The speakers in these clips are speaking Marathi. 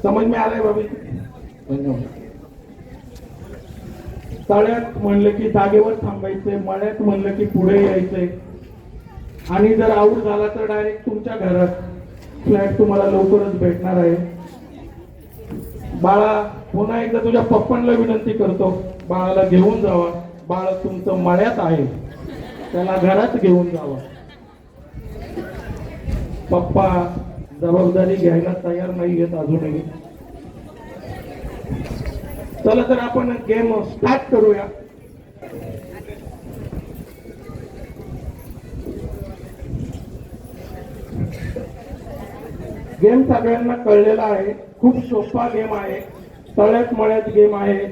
समज में आलाय बाबी. धन्यवाद. तळ्यात म्हणलं की जागेवर थांबायचंय, मळ्यात म्हणलं की पुढे यायचंय, आणि जर आऊट झाला तर डायरेक्ट तुमच्या घरात फ्लॅट तुम्हाला लवकरच भेटणार आहे. बाळा, पुन्हा एकदा तुझ्या पप्पांना विनंती करतो, बाळाला घेऊन जावा. बाळ तुमचं मळ्यात आहे, त्याला घरात घेऊन जावा. पप्पा जबाबदारी घ्यायला तयार नाही आहेत अजूनही. चला तर आपण गेम स्टार्ट करूया. गेम सगळ्यांना कळलेला आहे, खूप सोपा गेम आहे. तळ्यात मळ्यात गेम आहे.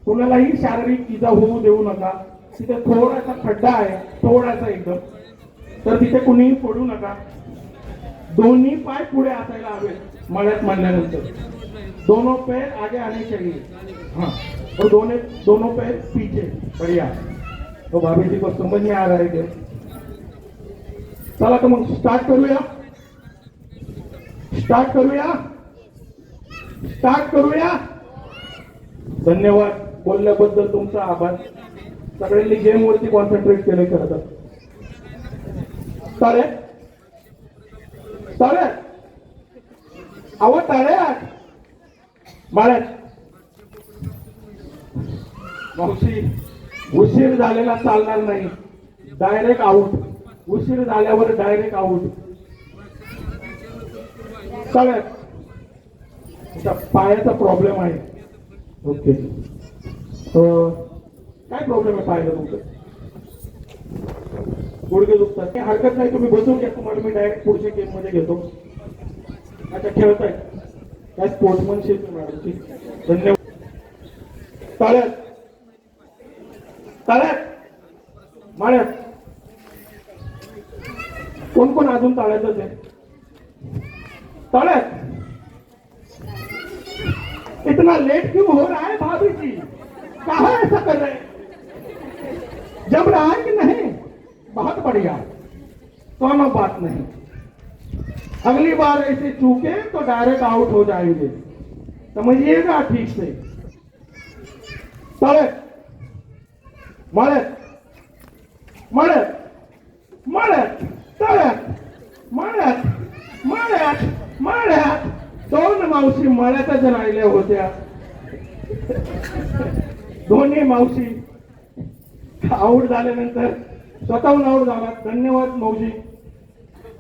कुणालाही शारीरिक इजा होऊ देऊ नका. तिथे थोडासा खड्डा आहे, थोडासा एकदम, तर तिथे कुणीही पडू नका. दोन्ही पाय पुढे असायला हवेत मळ्यात म्हणल्यानंतर. दोनों पैर आगे आने चाहिए. हाँ, और दोनों पैर पीछे. बढ़िया. तो भाभी जी को समझ में आ रहा है. चला तर मग स्टार्ट करूया. स्टार्ट करूया. स्टार्ट करूया. धन्यवाद. बोलल्याबद्दल तुमचा आभार. सगळ्यांनी गेम वरती कॉन्सन्ट्रेट केले खरं तर. तळ्यात तळ्यात अहो तळ्यात मळ्यात. मावशी, उशीर झालेला चालणार नाही. Direct out. उशीर झाल्यावर डायरेक्ट आऊट. तळ्यात. पायाचा प्रॉब्लेम आहे. ओके. काय प्रॉब्लेम आहे पायाला तुमचं? गुडघे दुखतात. काही हरकत नाही, तुम्ही बसून घ्या. तुम्हाला मी डायरेक्ट पुढच्या गेम मध्ये घेतो. अच्छा, खेळताय काय? स्पोर्ट्समनशिप मॅडमची. धन्यवाद. तळ्यात तळ्यात मळ्यात कोण कोण अजून तळ्यातच आहे? तळ्यात. इतना लेट क्यों हो रहा है भाभी जी? कहाँ ऐसा कर रहे हैं? जम रहा है कि नहीं? बहुत बढ़िया, कोनो बात नहीं. अगली बार ऐसे चूके तो डायरेक्ट आउट हो जाएंगे, समझिएगा ठीक से. तळ्यात मळ्यात मळ्यात मळ्यात तळ्यात मळ्यात मळ्यात मळ्यात. दोन मावशी मळ्यातच राहिल्या होत्या. दोन्ही मावशी आऊट झाल्यानंतर स्वतःहून आऊट झाला. धन्यवाद मावशी.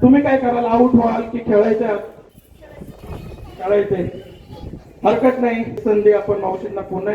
तुम्ही काय कराल? आऊट व्हाल की खेळायचं? खेळायचंय. हरकत नाही. संधी आपण मावशींना पुन्हा